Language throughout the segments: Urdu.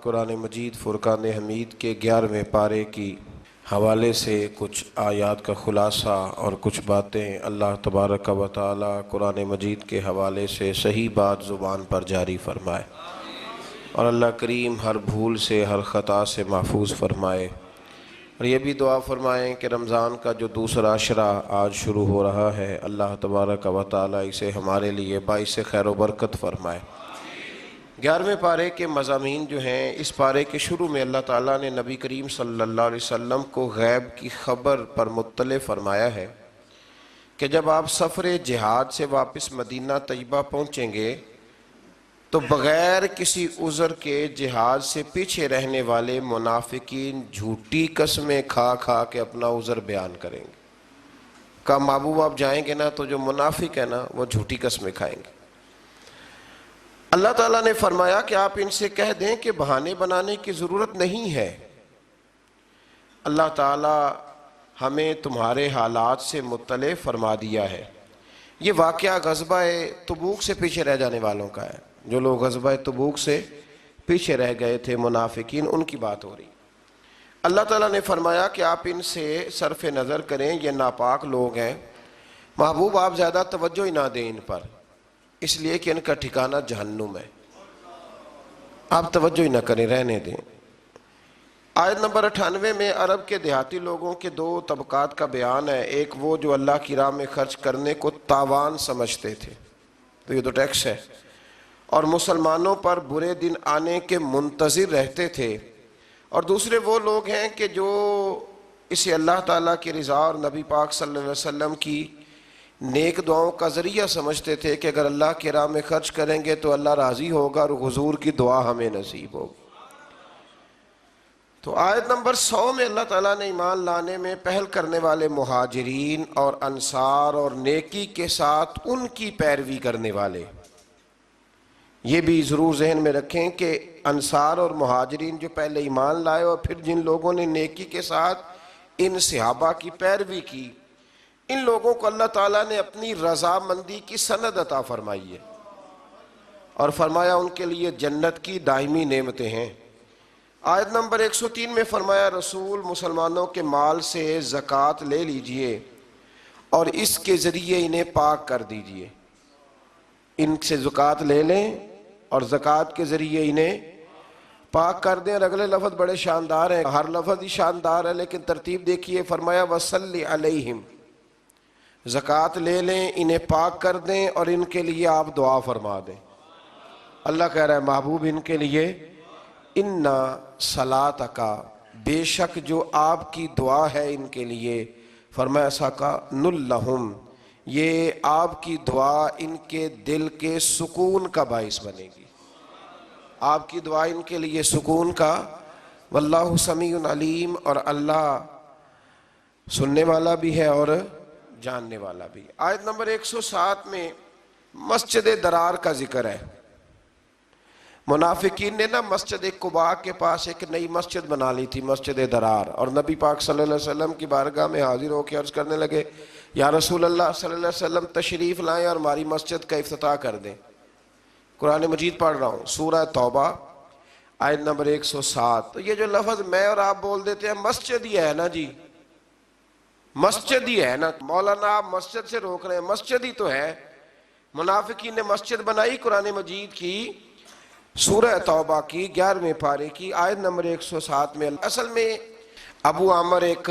قرآن مجید فرقان حمید کے 11ویں پارے کی حوالے سے کچھ آیات کا خلاصہ اور کچھ باتیں اللہ تبارک و تعالی قرآن مجید کے حوالے سے صحیح بات زبان پر جاری فرمائے، اور اللہ کریم ہر بھول سے ہر خطا سے محفوظ فرمائے۔ اور یہ بھی دعا فرمائیں کہ رمضان کا جو دوسرا عشرہ آج شروع ہو رہا ہے، اللہ تبارک و تعالی اسے ہمارے لیے باعث خیر و برکت فرمائے۔ 11ویں پارے کے مضامین جو ہیں، اس پارے کے شروع میں اللہ تعالیٰ نے نبی کریم صلی اللہ علیہ وسلم کو غیب کی خبر پر مطلع فرمایا ہے کہ جب آپ سفر جہاد سے واپس مدینہ طیبہ پہنچیں گے تو بغیر کسی عذر کے جہاد سے پیچھے رہنے والے منافقین جھوٹی قسمیں کھا کھا کے اپنا عذر بیان کریں گے۔ کہا محبوب آپ جائیں گے نا تو جو منافق ہے نا وہ جھوٹی قسمیں کھائیں گے۔ اللہ تعالیٰ نے فرمایا کہ آپ ان سے کہہ دیں کہ بہانے بنانے کی ضرورت نہیں ہے، اللہ تعالیٰ ہمیں تمہارے حالات سے مطلع فرما دیا ہے۔ یہ واقعہ غزوہ تبوک سے پیچھے رہ جانے والوں کا ہے، جو لوگ غزوہ تبوک سے پیچھے رہ گئے تھے منافقین، ان کی بات ہو رہی۔ اللہ تعالیٰ نے فرمایا کہ آپ ان سے صرف نظر کریں، یہ ناپاک لوگ ہیں، محبوب آپ زیادہ توجہ ہی نہ دیں ان پر، اس لیے کہ ان کا ٹھکانہ جہنم ہے، آپ توجہ ہی نہ کریں، رہنے دیں۔ آیت نمبر 98 میں عرب کے دیہاتی لوگوں کے دو طبقات کا بیان ہے۔ ایک وہ جو اللہ کی راہ میں خرچ کرنے کو تاوان سمجھتے تھے، تو یہ تو ٹیکس ہے، اور مسلمانوں پر برے دن آنے کے منتظر رہتے تھے، اور دوسرے وہ لوگ ہیں کہ جو اسے اللہ تعالیٰ کی رضا اور نبی پاک صلی اللہ علیہ وسلم کی نیک دعاؤں کا ذریعہ سمجھتے تھے کہ اگر اللہ کی راہ میں خرچ کریں گے تو اللہ راضی ہوگا اور حضور کی دعا ہمیں نصیب ہوگی۔ تو آیت نمبر 100 میں اللہ تعالیٰ نے ایمان لانے میں پہل کرنے والے مہاجرین اور انصار اور نیکی کے ساتھ ان کی پیروی کرنے والے، یہ بھی ضرور ذہن میں رکھیں کہ انصار اور مہاجرین جو پہلے ایمان لائے اور پھر جن لوگوں نے نیکی کے ساتھ ان صحابہ کی پیروی کی، ان لوگوں کو اللہ تعالیٰ نے اپنی رضامندی کی سند عطا فرمائی ہے، اور فرمایا ان کے لیے جنت کی دائمی نعمتیں ہیں۔ آیت نمبر 103 میں فرمایا رسول مسلمانوں کے مال سے زکوٰۃ لے لیجئے اور اس کے ذریعے انہیں پاک کر دیجئے، ان سے زکوٰۃ لے لیں اور زکوٰۃ کے ذریعے انہیں پاک کر دیں۔ اور اگلے لفظ بڑے شاندار ہیں، ہر لفظ ہی شاندار ہے لیکن ترتیب دیکھیے، فرمایا وَصَلِّ عَلَيْهِمْ، زکوٰۃ لے لیں، انہیں پاک کر دیں اور ان کے لیے آپ دعا فرما دیں۔ اللہ کہہ رہا ہے محبوب ان کے لیے اِنَّا صَلَاتَكَ، بے شک جو آپ کی دعا ہے ان کے لیے، فرمایا سَكَنٌ لَهُمْ، یہ آپ کی دعا ان کے دل کے سکون کا باعث بنے گی، آپ کی دعا ان کے لیے سکون کا، واللہ سمیع علیم، اور اللہ سننے والا بھی ہے اور جاننے والا بھی۔ آیت نمبر 107 میں مسجد درار کا ذکر ہے۔ منافقین نے نا مسجد قباء کے پاس ایک نئی مسجد بنا لی تھی، مسجد درار، اور نبی پاک صلی اللہ علیہ وسلم کی بارگاہ میں حاضر ہو کے عرض کرنے لگے یا رسول اللہ صلی اللہ علیہ وسلم تشریف لائیں اور ہماری مسجد کا افتتاح کر دیں۔ قرآن مجید پڑھ رہا ہوں، سورہ توبہ آیت نمبر 107۔ تو یہ جو لفظ میں اور آپ بول دیتے ہیں مسجد ہی ہے نا جی، مسجد ہی ہے نا، مولانا آپ مسجد سے روک رہے ہیں، مسجد ہی تو ہے۔ منافقین نے مسجد بنائی قرآن مجید کی سورہ توبہ کی 11ویں پارے کی آیت نمبر 107 میں۔ اصل میں ابو عامر ایک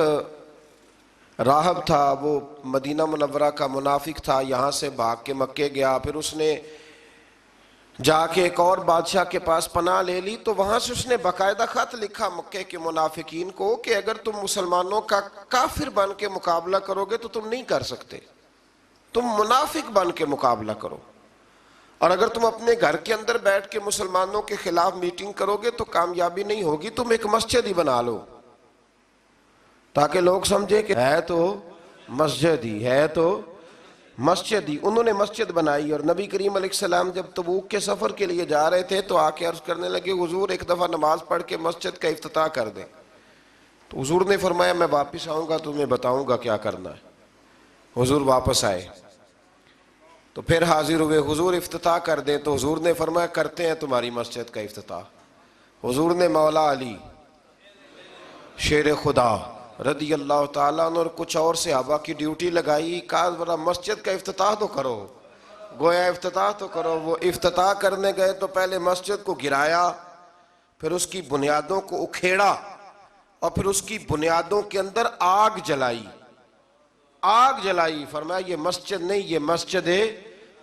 راہب تھا، وہ مدینہ منورہ کا منافق تھا، یہاں سے بھاگ کے مکے گیا، پھر اس نے جا کے ایک اور بادشاہ کے پاس پناہ لے لی، تو وہاں سے اس نے باقاعدہ خط لکھا مکے کے منافقین کو کہ اگر تم مسلمانوں کا کافر بن کے مقابلہ کرو گے تو تم نہیں کر سکتے، تم منافق بن کے مقابلہ کرو، اور اگر تم اپنے گھر کے اندر بیٹھ کے مسلمانوں کے خلاف میٹنگ کرو گے تو کامیابی نہیں ہوگی، تم ایک مسجد ہی بنا لو تاکہ لوگ سمجھے کہ ہے تو مسجد ہی ہے، تو مسجد ہی۔ انہوں نے مسجد بنائی، اور نبی کریم علیہ السلام جب تبوک کے سفر کے لیے جا رہے تھے تو آ کے عرض کرنے لگے حضور ایک دفعہ نماز پڑھ کے مسجد کا افتتاح کر دیں، تو حضور نے فرمایا میں واپس آؤں گا تمہیں بتاؤں گا کیا کرنا ہے۔ حضور واپس آئے تو پھر حاضر ہوئے، حضور افتتاح کر دیں، تو حضور نے فرمایا کرتے ہیں تمہاری مسجد کا افتتاح۔ حضور نے مولا علی شیر خدا رضی اللہ تعالیٰ عنہ اور کچھ اور صحابہ کی ڈیوٹی لگائی، کہا ذرا مسجد کا افتتاح تو کرو، گویا افتتاح تو کرو۔ وہ افتتاح کرنے گئے تو پہلے مسجد کو گرایا، پھر اس کی بنیادوں کو اکھیڑا، اور پھر اس کی بنیادوں کے اندر آگ جلائی، آگ جلائی۔ فرمایا یہ مسجد نہیں، یہ مسجد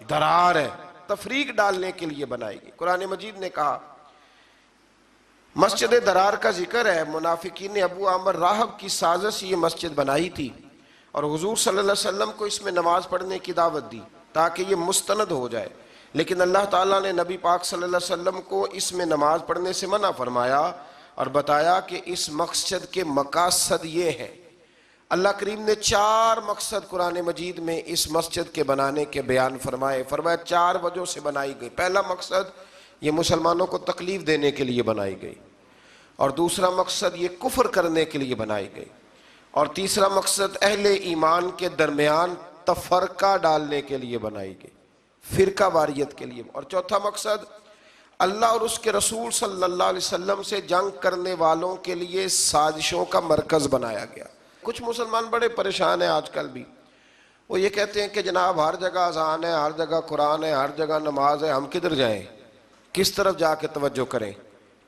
درار ہے، تفریق ڈالنے کے لیے بنائی گئی۔ قرآن مجید نے کہا، مسجد درار کا ذکر ہے، منافقین نے ابو عامر راہب کی سازش یہ مسجد بنائی تھی، اور حضور صلی اللہ علیہ وسلم کو اس میں نماز پڑھنے کی دعوت دی تاکہ یہ مستند ہو جائے، لیکن اللہ تعالیٰ نے نبی پاک صلی اللہ علیہ وسلم کو اس میں نماز پڑھنے سے منع فرمایا اور بتایا کہ اس مقصد کے مقاصد یہ ہیں۔ اللہ کریم نے 4 مقصد قرآن مجید میں اس مسجد کے بنانے کے بیان فرمائے۔ فرمایا 4 وجہ سے بنائی گئی۔ پہلا مقصد یہ مسلمانوں کو تکلیف دینے کے لیے بنائی گئی، اور دوسرا مقصد یہ کفر کرنے کے لیے بنائی گئی، اور تیسرا مقصد اہل ایمان کے درمیان تفرقہ ڈالنے کے لیے بنائی گئی، فرقہ واریت کے لیے، اور چوتھا مقصد اللہ اور اس کے رسول صلی اللہ علیہ وسلم سے جنگ کرنے والوں کے لیے سازشوں کا مرکز بنایا گیا۔ کچھ مسلمان بڑے پریشان ہیں آج کل بھی، وہ یہ کہتے ہیں کہ جناب ہر جگہ اذان ہے، ہر جگہ قرآن ہے، ہر جگہ نماز ہے، ہم کدھر جائیں، کس طرف جا کے توجہ کریں،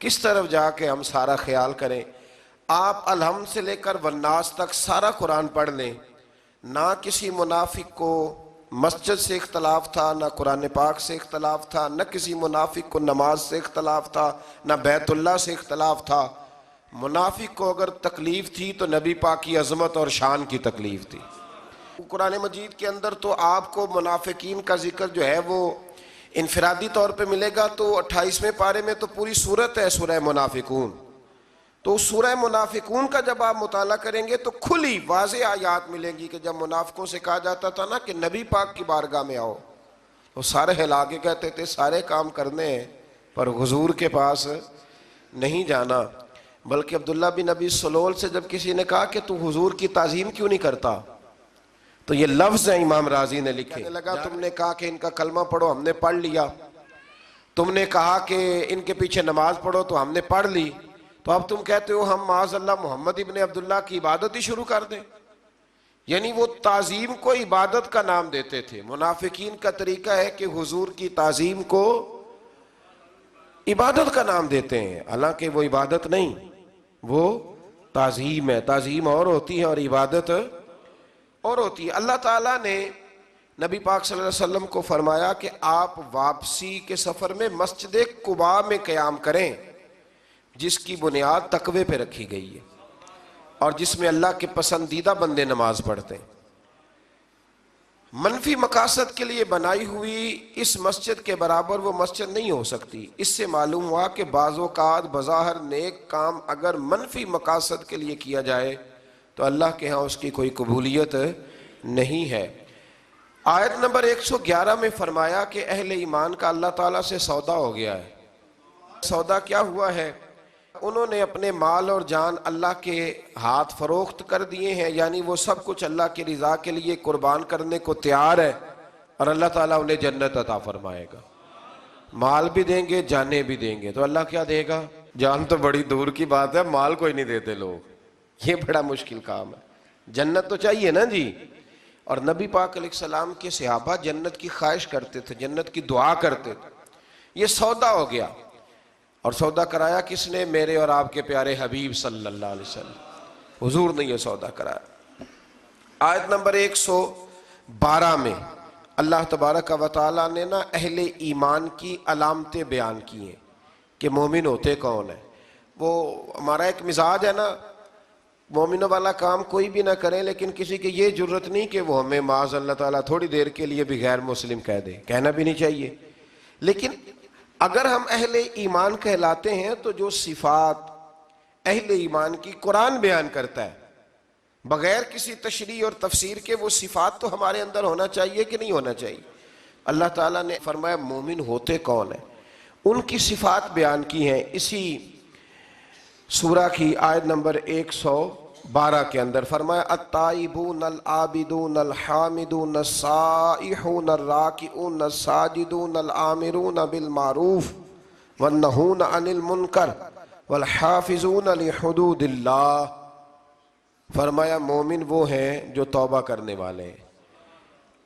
کس طرف جا کے ہم سارا خیال کریں۔ آپ الحمد سے لے کر والناس تک سارا قرآن پڑھ لیں، نہ کسی منافق کو مسجد سے اختلاف تھا، نہ قرآن پاک سے اختلاف تھا، نہ کسی منافق کو نماز سے اختلاف تھا، نہ بیت اللہ سے اختلاف تھا۔ منافق کو اگر تکلیف تھی تو نبی پاک کی عظمت اور شان کی تکلیف تھی۔ قرآن مجید کے اندر تو آپ کو منافقین کا ذکر جو ہے وہ انفرادی طور پہ ملے گا، تو 28ویں پارے میں تو پوری سورت ہے سورہ منافقون۔ تو سورہ منافقون کا جب آپ مطالعہ کریں گے تو کھلی واضح آیات ملیں گی کہ جب منافقوں سے کہا جاتا تھا نا کہ نبی پاک کی بارگاہ میں آؤ، وہ سارے ہلا کے کہتے تھے سارے کام کرنے ہیں پر حضور کے پاس نہیں جانا۔ بلکہ عبداللہ بن ابی سلول سے جب کسی نے کہا کہ تو حضور کی تعظیم کیوں نہیں کرتا، تو یہ لفظ ہیں امام رازی نے لکھے، کہنے لگا تم نے کہا کہ ان کا کلمہ پڑھو، ہم نے پڑھ لیا، تم نے کہا کہ ان کے پیچھے نماز پڑھو تو ہم نے پڑھ لی، تو اب تم کہتے ہو ہم معاذ اللہ محمد ابن عبداللہ کی عبادت ہی شروع کر دیں۔ یعنی وہ تعظیم کو عبادت کا نام دیتے تھے۔ منافقین کا طریقہ ہے کہ حضور کی تعظیم کو عبادت کا نام دیتے ہیں، حالانکہ وہ عبادت نہیں، وہ تعظیم ہے۔ تعظیم اور ہوتی ہے اور عبادت اور ہوتی ہے۔ اللہ تعالیٰ نے نبی پاک صلی اللہ علیہ وسلم کو فرمایا کہ آپ واپسی کے سفر میں مسجد قباء میں قیام کریں، جس کی بنیاد تقوی پہ رکھی گئی ہے اور جس میں اللہ کے پسندیدہ بندے نماز پڑھتے ہیں۔ منفی مقاصد کے لیے بنائی ہوئی اس مسجد کے برابر وہ مسجد نہیں ہو سکتی۔ اس سے معلوم ہوا کہ بعض اوقات بظاہر نیک کام اگر منفی مقاصد کے لیے کیا جائے تو اللہ کے ہاں اس کی کوئی قبولیت نہیں ہے۔ آیت نمبر 111 میں فرمایا کہ اہل ایمان کا اللہ تعالیٰ سے سودا ہو گیا ہے۔ سودا کیا ہوا ہے؟ انہوں نے اپنے مال اور جان اللہ کے ہاتھ فروخت کر دیے ہیں، یعنی وہ سب کچھ اللہ کی رضا کے لیے قربان کرنے کو تیار ہے، اور اللہ تعالیٰ انہیں جنت عطا فرمائے گا۔ مال بھی دیں گے، جانیں بھی دیں گے۔ تو اللہ کیا دے گا؟ جان تو بڑی دور کی بات ہے، مال کوئی نہیں دیتے لوگ، یہ بڑا مشکل کام ہے۔ جنت تو چاہیے نا جی۔ اور نبی پاک علیہ السلام کے صحابہ جنت کی خواہش کرتے تھے، جنت کی دعا کرتے تھے۔ یہ سودا ہو گیا، اور سودا کرایا کس نے؟ میرے اور آپ کے پیارے حبیب صلی اللہ علیہ وسلم، حضور نے یہ سودا کرایا۔ آیت نمبر 112 میں اللہ تبارک و تعالیٰ نے نا اہل ایمان کی علامتیں بیان کی ہیں کہ مومن ہوتے کون ہیں۔ وہ ہمارا ایک مزاج ہے نا، مومنوں والا کام کوئی بھی نہ کرے، لیکن کسی کی یہ جرت نہیں کہ وہ ہمیں معاذ اللہ تعالیٰ تھوڑی دیر کے لیے بھی غیر مسلم کہہ دے، کہنا بھی نہیں چاہیے۔ لیکن اگر ہم اہل ایمان کہلاتے ہیں تو جو صفات اہل ایمان کی قرآن بیان کرتا ہے بغیر کسی تشریح اور تفسیر کے، وہ صفات تو ہمارے اندر ہونا چاہیے کہ نہیں ہونا چاہیے؟ اللہ تعالیٰ نے فرمایا مومن ہوتے کون ہیں، ان کی صفات بیان کی ہیں اسی سورہ کی آیت نمبر 112 کے اندر۔ فرمایا التائبون العابدون الحامدون السائحون الراکعون الساجدون الآمرون بالمعروف والنہون عن المنکر والحافظون لحدود اللہ، فرمایا مومن وہ ہیں جو توبہ کرنے والے ہیں،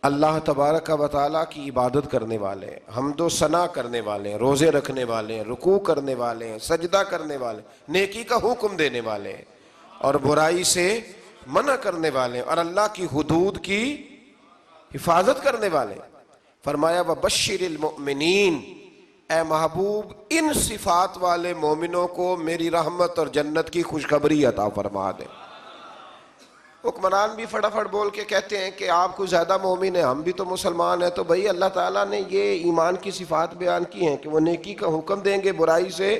اللہ تبارک و تعالیٰ کی عبادت کرنے والے ہیں، حمد و ثنا کرنے والے ہیں، روزے رکھنے والے ہیں، رکوع کرنے والے ہیں، سجدہ کرنے والے ہیں، نیکی کا حکم دینے والے ہیں اور برائی سے منع کرنے والے ہیں اور اللہ کی حدود کی حفاظت کرنے والے ہیں۔ فرمایا وَبَشِّرِ الْمُؤْمِنِينَ، اے محبوب ان صفات والے مومنوں کو میری رحمت اور جنت کی خوشخبری عطا فرما دے۔ حکمران بھی فٹافٹ بول کے کہتے ہیں کہ آپ کو زیادہ مومن ہیں، ہم بھی تو مسلمان ہیں، تو بھئی اللہ تعالیٰ نے یہ ایمان کی صفات بیان کی ہیں کہ وہ نیکی کا حکم دیں گے، برائی سے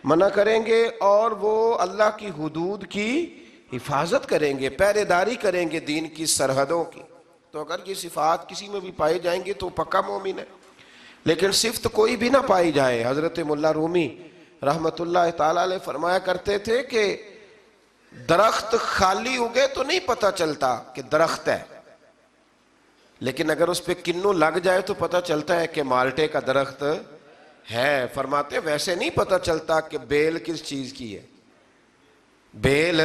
منع کریں گے اور وہ اللہ کی حدود کی حفاظت کریں گے، پہرے داری کریں گے دین کی سرحدوں کی۔ تو اگر یہ صفات کسی میں بھی پائی جائیں گے تو پکا مومن ہے، لیکن صفت کوئی بھی نہ پائی جائے۔ حضرت مولا رومی رحمت اللہ تعالیٰ علیہ فرمایا کرتے تھے کہ درخت خالی اگے تو نہیں پتہ چلتا کہ درخت ہے، لیکن اگر اس پہ کنوں لگ جائے تو پتہ چلتا ہے کہ مالٹے کا درخت ہے۔ فرماتے ویسے نہیں پتہ چلتا کہ بیل کس چیز کی ہے، بیل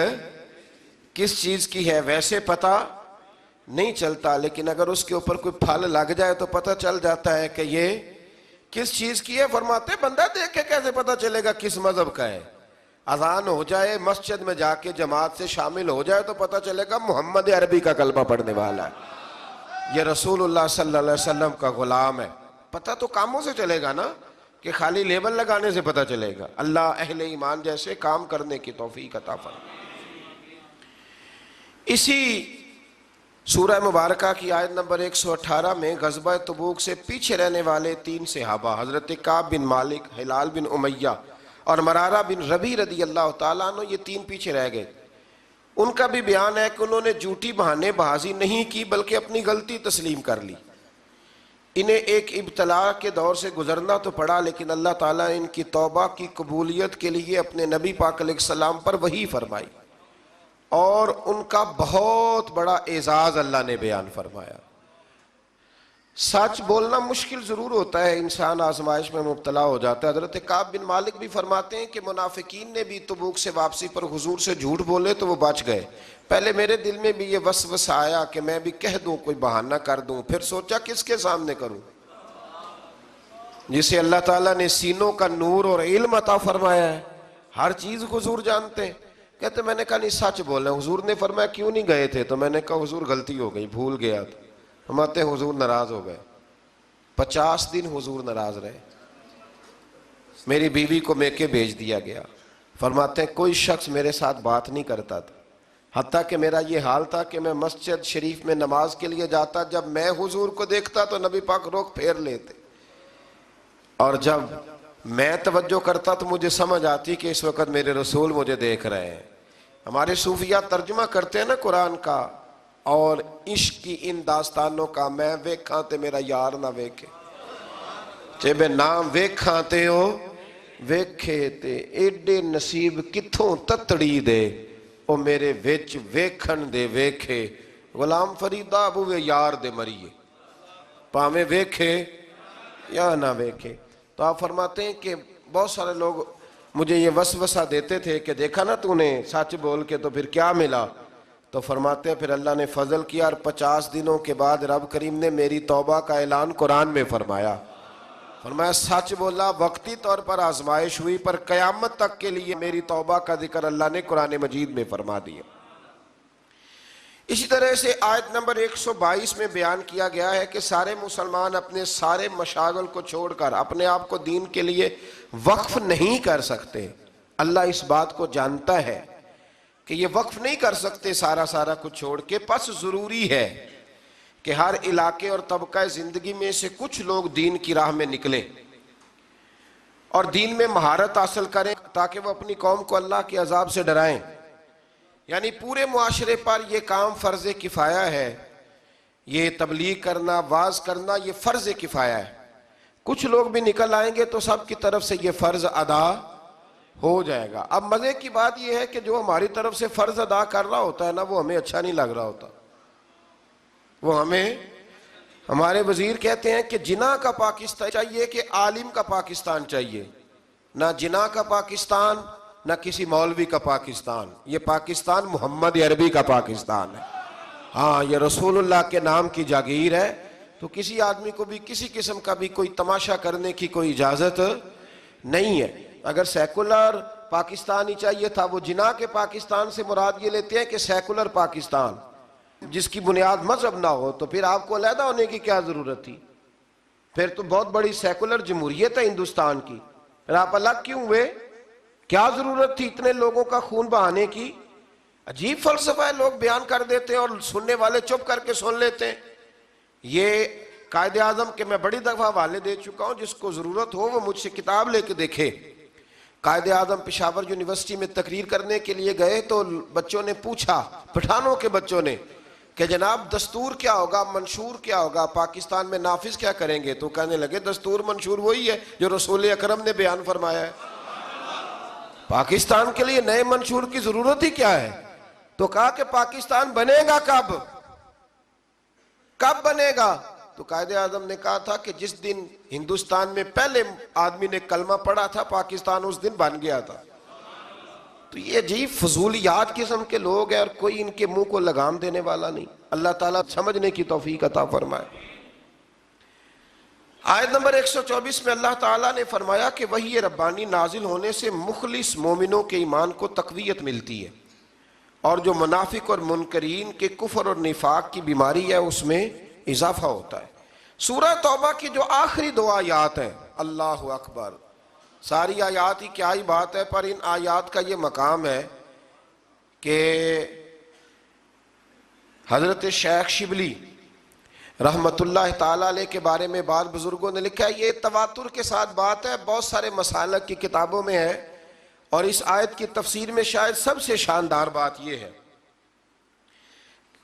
کس چیز کی ہے ویسے پتہ نہیں چلتا، لیکن اگر اس کے اوپر کوئی پھل لگ جائے تو پتہ چل جاتا ہے کہ یہ کس چیز کی ہے۔ فرماتے بندہ دیکھ کے کیسے پتہ چلے گا کس مذہب کا ہے؟ اذان ہو جائے، مسجد میں جا کے جماعت سے شامل ہو جائے تو پتہ چلے گا محمد عربی کا کلمہ پڑھنے والا ہے، یہ رسول اللہ صلی اللہ علیہ وسلم کا غلام ہے۔ پتہ تو کاموں سے چلے گا نا، کہ خالی لیبل لگانے سے پتہ چلے گا۔ اللہ اہل ایمان جیسے کام کرنے کی توفیق عطا فرمائے۔ اسی سورہ مبارکہ کی آیت نمبر 118 میں غزوہ تبوک سے پیچھے رہنے والے 3 صحابہ حضرت کعب بن مالک، ہلال بن امیہ اور مرارہ بن ربیع رضی اللہ تعالیٰ عنہ، یہ 3 پیچھے رہ گئے۔ ان کا بھی بیان ہے کہ انہوں نے جھوٹی بہانے بازی نہیں کی بلکہ اپنی غلطی تسلیم کر لی۔ انہیں ایک ابتلا کے دور سے گزرنا تو پڑا، لیکن اللہ تعالیٰ نے ان کی توبہ کی قبولیت کے لیے اپنے نبی پاک علیہ السلام پر وحی فرمائی اور ان کا بہت بڑا اعزاز اللہ نے بیان فرمایا۔ سچ بولنا مشکل ضرور ہوتا ہے، انسان آزمائش میں مبتلا ہو جاتا ہے۔ حضرت کعب بن مالک بھی فرماتے ہیں کہ منافقین نے بھی تبوک سے واپسی پر حضور سے جھوٹ بولے تو وہ بچ گئے۔ پہلے میرے دل میں بھی یہ وسوسہ آیا کہ میں بھی کہہ دوں، کوئی بہانہ کر دوں، پھر سوچا کس کے سامنے کروں؟ جسے اللہ تعالیٰ نے سینوں کا نور اور علم عطا فرمایا ہے، ہر چیز حضور جانتے ہیں۔ کہتے میں نے کہا نہیں سچ بولنا۔ حضور نے فرمایا کیوں نہیں گئے تھے؟ تو میں نے کہا حضور غلطی ہو گئی، بھول گیا تھا۔ فرماتے ہیں حضور ناراض ہو گئے، 50 دن حضور ناراض رہے، میری بیوی کو میکے بھیج دیا گیا۔ فرماتے ہیں کوئی شخص میرے ساتھ بات نہیں کرتا تھا، حتیٰ کہ میرا یہ حال تھا کہ میں مسجد شریف میں نماز کے لیے جاتا، جب میں حضور کو دیکھتا تو نبی پاک رخ پھیر لیتے، اور جب میں توجہ کرتا تو مجھے سمجھ آتی کہ اس وقت میرے رسول مجھے دیکھ رہے ہیں۔ ہمارے صوفیہ ترجمہ کرتے ہیں نا قرآن کا اور عشق کی ان داستانوں کا، میں ویکھاں تے میرا یار نہ ویکھے، چے بے نام ویکھاں تے ہو ویکھے تے ایڈے نصیب کتھوں تتڑی دے او میرے وچ ویکھن دے ویکھے، غلام فریدہ ابوے یار دے مریے، پامیں ویکھے یا نہ ویکھے۔ تو آپ فرماتے ہیں کہ بہت سارے لوگ مجھے یہ وسوسہ دیتے تھے کہ دیکھا نا تو نے سچ بول کے تو پھر کیا ملا؟ تو فرماتے ہیں پھر اللہ نے فضل کیا اور 50 دنوں کے بعد رب کریم نے میری توبہ کا اعلان قرآن میں فرمایا۔ فرمایا سچ بولا، وقتی طور پر آزمائش ہوئی، پر قیامت تک کے لیے میری توبہ کا ذکر اللہ نے قرآن مجید میں فرما دیا۔ اسی طرح سے آیت نمبر 122 میں بیان کیا گیا ہے کہ سارے مسلمان اپنے سارے مشاغل کو چھوڑ کر اپنے آپ کو دین کے لیے وقف نہیں کر سکتے۔ اللہ اس بات کو جانتا ہے کہ یہ وقف نہیں کر سکتے سارا کچھ چھوڑ کے، پس ضروری ہے کہ ہر علاقے اور طبقہ زندگی میں سے کچھ لوگ دین کی راہ میں نکلیں اور دین میں مہارت حاصل کریں تاکہ وہ اپنی قوم کو اللہ کے عذاب سے ڈرائیں۔ یعنی پورے معاشرے پر یہ کام فرض کفایہ ہے، یہ تبلیغ کرنا، واعظ کرنا، یہ فرض کفایہ ہے۔ کچھ لوگ بھی نکل آئیں گے تو سب کی طرف سے یہ فرض ادا ہو جائے گا۔ اب مزے کی بات یہ ہے کہ جو ہماری طرف سے فرض ادا کر رہا ہوتا ہے نا، وہ ہمیں اچھا نہیں لگ رہا ہوتا، وہ ہمیں، ہمارے وزیر کہتے ہیں کہ جناح کا پاکستان چاہیے کہ عالم کا پاکستان چاہیے؟ نہ جنا کا پاکستان، نہ کسی مولوی کا پاکستان. یہ پاکستان محمد عربی کا پاکستان ہے. ہاں، یہ رسول اللہ کے نام کی جاگیر ہے. تو کسی آدمی کو بھی کسی قسم کا بھی کوئی تماشا کرنے کی کوئی اجازت نہیں ہے. اگر سیکولر پاکستان ہی چاہیے تھا، وہ جنا کے پاکستان سے مراد یہ لیتے ہیں کہ سیکولر پاکستان جس کی بنیاد مذہب نہ ہو، تو پھر آپ کو علیحدہ ہونے کی کیا ضرورت تھی؟ پھر تو بہت بڑی سیکولر جمہوریت ہے ہندوستان کی، پھر آپ الگ کیوں ہوئے؟ کیا ضرورت تھی اتنے لوگوں کا خون بہانے کی؟ عجیب فلسفہ ہے، لوگ بیان کر دیتے ہیں اور سننے والے چپ کر کے سن لیتے ہیں. یہ قائد اعظم کے میں بڑی دفعہ حوالے دے چکا ہوں، جس کو ضرورت ہو وہ مجھ سے کتاب لے کے دیکھے. قائد اعظم پشاور یونیورسٹی میں تقریر کرنے کے لیے گئے تو بچوں نے پوچھا، پٹھانوں کے بچوں نے، کہ جناب دستور کیا ہوگا، منشور کیا ہوگا، پاکستان میں نافذ کیا کریں گے؟ تو کہنے لگے دستور منشور وہی ہے جو رسول اکرم نے بیان فرمایا ہے. پاکستان کے لیے نئے منشور کی ضرورت ہی کیا ہے؟ تو کہا کہ پاکستان بنے گا کب بنے گا؟ تو قائد اعظم نے کہا تھا کہ جس دن ہندوستان میں پہلے آدمی نے کلمہ پڑھا تھا، پاکستان اس دن بن گیا تھا. تو یہ عجیب فضولیات قسم کے لوگ ہیں اور کوئی ان کے منہ کو لگام دینے والا نہیں. اللہ تعالیٰ سمجھنے کی توفیق عطا فرمائے. آیت نمبر 124 میں اللہ تعالیٰ نے فرمایا کہ وحی ربانی نازل ہونے سے مخلص مومنوں کے ایمان کو تقویت ملتی ہے، اور جو منافق اور منکرین کے کفر اور نفاق کی بیماری ہے اس میں اضافہ ہوتا ہے. سورہ توبہ کی جو آخری 2 آیات ہیں، اللہ اکبر، ساری آیات ہی کیا ہی بات ہے، پر ان آیات کا یہ مقام ہے کہ حضرت شیخ شبلی رحمت اللہ تعالیٰ علیہ کے بارے میں بعض بزرگوں نے لکھا ہے، یہ تواتر کے ساتھ بات ہے، بہت سارے مسالک کی کتابوں میں ہے، اور اس آیت کی تفسیر میں شاید سب سے شاندار بات یہ ہے.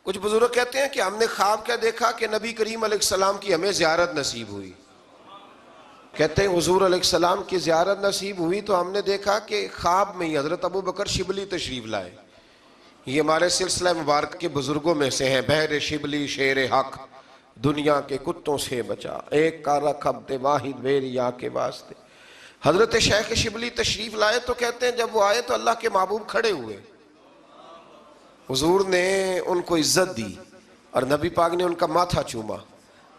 کچھ بزرگ کہتے ہیں کہ ہم نے خواب کیا دیکھا کہ نبی کریم علیہ السلام کی ہمیں زیارت نصیب ہوئی. کہتے ہیں حضور علیہ السلام کی زیارت نصیب ہوئی تو ہم نے دیکھا کہ خواب میں ہی حضرت ابو بکر شبلی تشریف لائے. یہ ہمارے سلسلہ مبارک کے بزرگوں میں سے ہیں. بحر شبلی شیر حق دنیا کے کتوں سے بچا، ایک کا رکھب دے واحد ویریا کے واسطے. حضرت شیخ شبلی تشریف لائے تو کہتے ہیں جب وہ آئے تو اللہ کے محبوب کھڑے ہوئے. حضور نے ان کو عزت دی اور نبی پاک نے ان کا ماتھا چوما،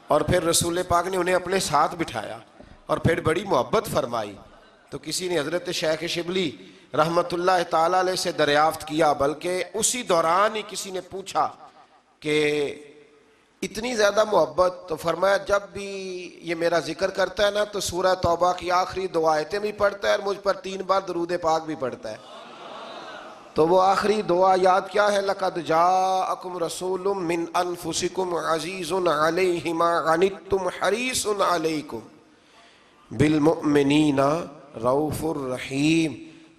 اور پھر رسول پاک نے انہیں اپنے ساتھ بٹھایا اور پھر بڑی محبت فرمائی. تو کسی نے حضرت شیخ شبلی رحمت اللہ تعالیٰ علیہ سے دریافت کیا، بلکہ اسی دوران ہی کسی نے پوچھا کہ اتنی زیادہ محبت؟ تو فرمایا جب بھی یہ میرا ذکر کرتا ہے نا تو سورہ توبہ کی آخری 2 آیتیں بھی پڑھتا ہے اور مجھ پر 3 بار درود پاک بھی پڑھتا ہے. تو وہ آخری 2 آیات کیا ہے؟ لَقَدْ جَاءَكُمْ رَسُولٌ مِّنْ أَنفُسِكُمْ عَزِيزٌ عَلَيْهِ مَا عَنِتُّمْ حَرِيصٌ عَلَيْكُمْ بِالْمُؤْمِنِينَ رَءُوفٌ رَحِيمٌ.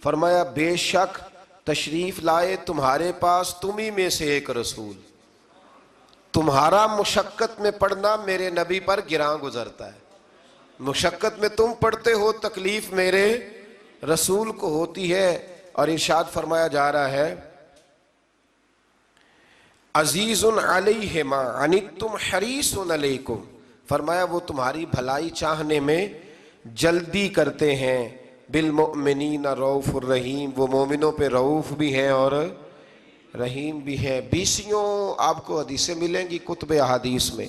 فرمایا بے شک تشریف لائے تمہارے پاس تمہیں میں سے ایک رسول، تمہارا مشقت میں پڑھنا میرے نبی پر گراں گزرتا ہے. مشقت میں تم پڑھتے ہو، تکلیف میرے رسول کو ہوتی ہے. اور ارشاد فرمایا جا رہا ہے عزیز علیہ ما عنتم حریص علیکم. فرمایا وہ تمہاری بھلائی چاہنے میں جلدی کرتے ہیں. بالمؤمنین رؤوف الرحیم، وہ مومنوں پہ رؤوف بھی ہیں اور رحیم بھی ہیں. 20 آپ کو حدیثیں ملیں گی کتب احادیث میں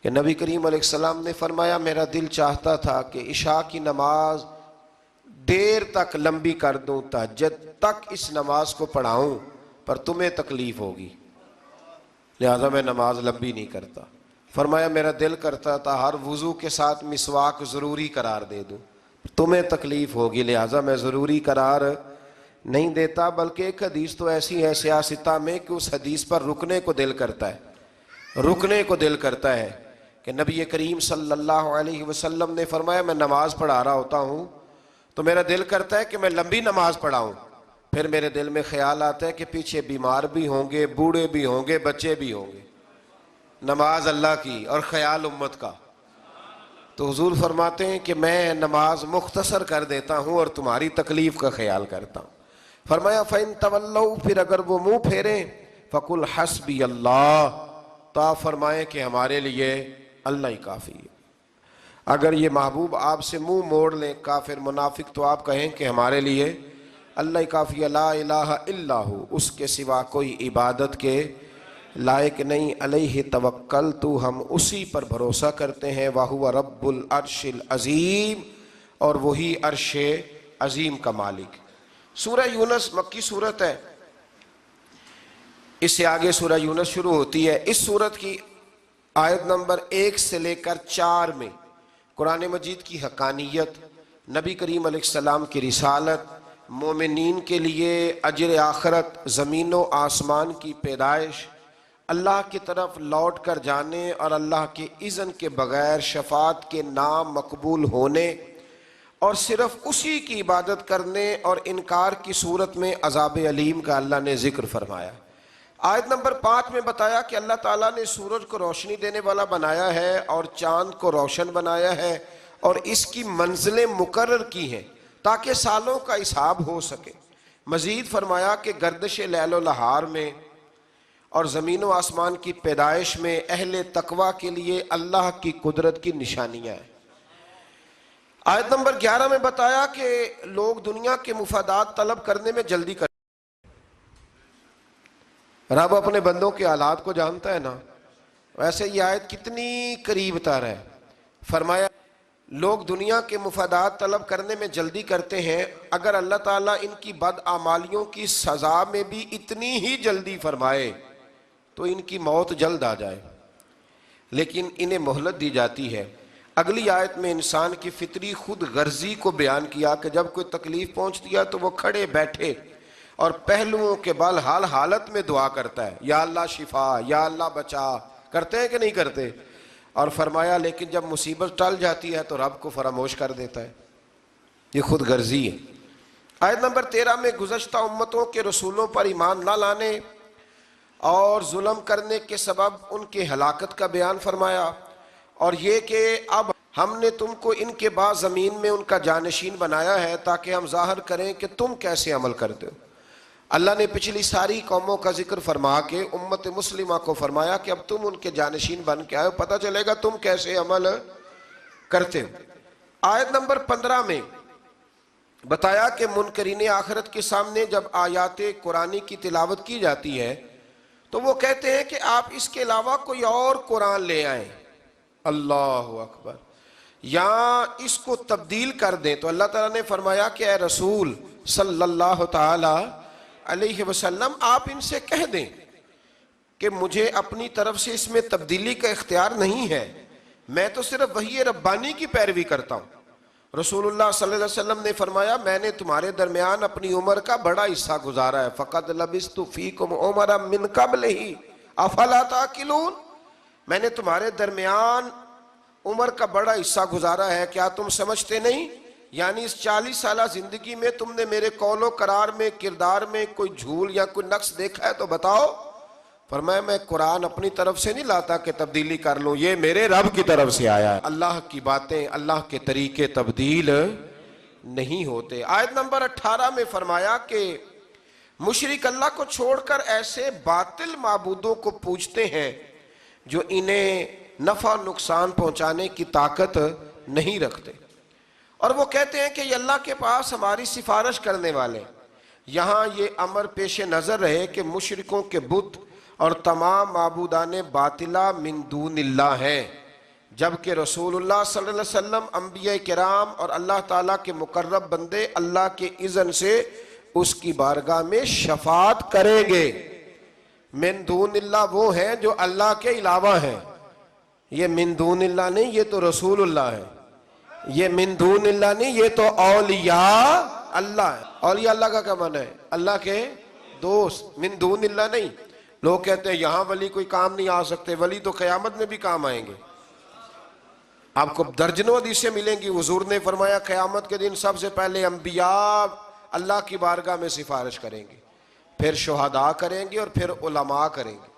کہ نبی کریم علیہ السلام نے فرمایا میرا دل چاہتا تھا کہ عشاء کی نماز دیر تک لمبی کر دوں، تہجد تک اس نماز کو پڑھاؤں، پر تمہیں تکلیف ہوگی لہذا میں نماز لمبی نہیں کرتا. فرمایا میرا دل کرتا تھا ہر وضو کے ساتھ مسواک ضروری قرار دے دوں، تمہیں تکلیف ہوگی لہذا میں ضروری قرار نہیں دیتا. بلکہ ایک حدیث تو ایسی ہے سیاستہ میں کہ اس حدیث پر رکنے کو دل کرتا ہے کہ نبی کریم صلی اللہ علیہ وسلم نے فرمایا میں نماز پڑھا رہا ہوتا ہوں تو میرا دل کرتا ہے کہ میں لمبی نماز پڑھاؤں، پھر میرے دل میں خیال آتا ہے کہ پیچھے بیمار بھی ہوں گے، بوڑھے بھی ہوں گے، بچے بھی ہوں گے. نماز اللہ کی اور خیال امت کا. تو حضور فرماتے ہیں کہ میں نماز مختصر کر دیتا ہوں اور تمہاری تکلیف کا خیال کرتا ہوں. فرمایا فَإِن تَوَلَّوْا، پھر اگر وہ منہ پھیریں فَقُلْ حَسْبِيَ اللَّهُ، تو آپ فرمائیں کہ ہمارے لیے اللہ ہی کافی ہے. اگر یہ محبوب آپ سے منہ موڑ لیں کافر منافق تو آپ کہیں کہ ہمارے لیے اللہ کافی ہے، لا الہ الا ہو، اس کے سوا کوئی عبادت کے لائق نہیں، علیہ توکلت، ہم اسی پر بھروسہ کرتے ہیں، وَهُوَ رب العرش العظیم، اور وہی عرش عظیم کا مالک۔ سورہ یونس مکی صورت ہے، اس سے آگے سورہ یونس شروع ہوتی ہے۔ اس سورت کی آیت نمبر 1 سے لے کر 4 میں قرآن مجید کی حقانیت، نبی کریم علیہ السلام کی رسالت، مومنین کے لیے اجر آخرت، زمین و آسمان کی پیدائش، اللہ کی طرف لوٹ کر جانے اور اللہ کے اذن کے بغیر شفاعت کے نام مقبول ہونے اور صرف اسی کی عبادت کرنے اور انکار کی صورت میں عذاب علیم کا اللہ نے ذکر فرمایا۔ آیت نمبر 5 میں بتایا کہ اللہ تعالیٰ نے سورج کو روشنی دینے والا بنایا ہے اور چاند کو روشن بنایا ہے اور اس کی منزلیں مقرر کی ہیں تاکہ سالوں کا حساب ہو سکے۔ مزید فرمایا کہ گردش لیل و نہار میں اور زمین و آسمان کی پیدائش میں اہل تقوی کے لیے اللہ کی قدرت کی نشانیاں ہیں۔ آیت نمبر 11 میں بتایا کہ لوگ دنیا کے مفادات طلب کرنے میں جلدی کرتے ہیں۔ رب اپنے بندوں کے حالات کو جانتا ہے نا، ویسے یہ آیت کتنی قریب تر ہے۔ فرمایا لوگ دنیا کے مفادات طلب کرنے میں جلدی کرتے ہیں، اگر اللہ تعالیٰ ان کی بدعمالیوں کی سزا میں بھی اتنی ہی جلدی فرمائے تو ان کی موت جلد آ جائے، لیکن انہیں مہلت دی جاتی ہے۔ اگلی آیت میں انسان کی فطری خود غرضی کو بیان کیا کہ جب کوئی تکلیف پہنچتی ہے تو وہ کھڑے بیٹھے اور پہلوؤں کے بال حال حالت میں دعا کرتا ہے، یا اللہ شفا، یا اللہ بچا، کرتے ہیں کہ نہیں کرتے؟ اور فرمایا لیکن جب مصیبت ٹل جاتی ہے تو رب کو فراموش کر دیتا ہے، یہ خود غرضی ہے۔ آیت نمبر 13 میں گزشتہ امتوں کے رسولوں پر ایمان نہ لانے اور ظلم کرنے کے سبب ان کے ہلاکت کا بیان فرمایا، اور یہ کہ اب ہم نے تم کو ان کے بعد زمین میں ان کا جانشین بنایا ہے تاکہ ہم ظاہر کریں کہ تم کیسے عمل کرتے ہو۔ اللہ نے پچھلی ساری قوموں کا ذکر فرما کے امت مسلمہ کو فرمایا کہ اب تم ان کے جانشین بن کے آئے ہو، پتہ چلے گا تم کیسے عمل کرتے ہو۔ آیت نمبر 15 میں بتایا کہ منکرین آخرت کے سامنے جب آیات قرآنی کی تلاوت کی جاتی ہے تو وہ کہتے ہیں کہ آپ اس کے علاوہ کوئی اور قرآن لے آئیں، اللہ اکبر، یا اس کو تبدیل کر دیں۔ تو اللہ تعالیٰ نے فرمایا کہ اے رسول صلی اللہ تعالی علیہ وسلم آپ ان سے کہہ دیں کہ مجھے اپنی طرف سے اس میں تبدیلی کا اختیار نہیں ہے، میں تو صرف وحی ربانی کی پیروی کرتا ہوں۔ رسول اللہ صلی اللہ علیہ وسلم نے فرمایا میں نے تمہارے درمیان اپنی عمر کا بڑا حصہ گزارا ہے، فَقَدْ لَبِثْتُ فِيكُمْ عُمَرًا مِّن قَبْلِهِ أَفَلَا تَعْقِلُونَ، میں نے تمہارے درمیان عمر کا بڑا حصہ گزارا ہے، کیا تم سمجھتے نہیں؟ یعنی اس 40 سالہ زندگی میں تم نے میرے قول و قرار میں، کردار میں کوئی جھول یا کوئی نقص دیکھا ہے تو بتاؤ۔ فرمایا میں قرآن اپنی طرف سے نہیں لاتا کہ تبدیلی کر لوں، یہ میرے رب کی طرف سے آیا ہے۔ اللہ کی باتیں، اللہ کے طریقے تبدیل نہیں ہوتے۔ آیت نمبر 18 میں فرمایا کہ مشرک اللہ کو چھوڑ کر ایسے باطل معبودوں کو پوجتے ہیں جو انہیں نفع نقصان پہنچانے کی طاقت نہیں رکھتے، اور وہ کہتے ہیں کہ یہ اللہ کے پاس ہماری سفارش کرنے والے۔ یہاں یہ امر پیش نظر رہے کہ مشرکوں کے بت اور تمام معبودان باطلہ من دون اللہ ہیں، جبکہ رسول اللہ صلی اللہ علیہ وسلم، انبیاء کرام اور اللہ تعالیٰ کے مقرب بندے اللہ کے اذن سے اس کی بارگاہ میں شفاعت کریں گے۔ من دون اللہ وہ ہیں جو اللہ کے علاوہ ہیں، یہ من دون اللہ نہیں، یہ تو رسول اللہ ہے، یہ من دون اللہ نہیں، یہ تو اولیاء اللہ ہے۔ اولیاء اللہ کا کیا معنی ہے؟ اللہ کے دوست، من دون اللہ نہیں۔ لوگ کہتے ہیں یہاں ولی کوئی کام نہیں آ سکتے، ولی تو قیامت میں بھی کام آئیں گے۔ آپ کو درجنوں حدیثیں ملیں گی، حضور نے فرمایا قیامت کے دن سب سے پہلے انبیاء اللہ کی بارگاہ میں سفارش کریں گے، پھر شہداء کریں گے اور پھر علماء کریں گے۔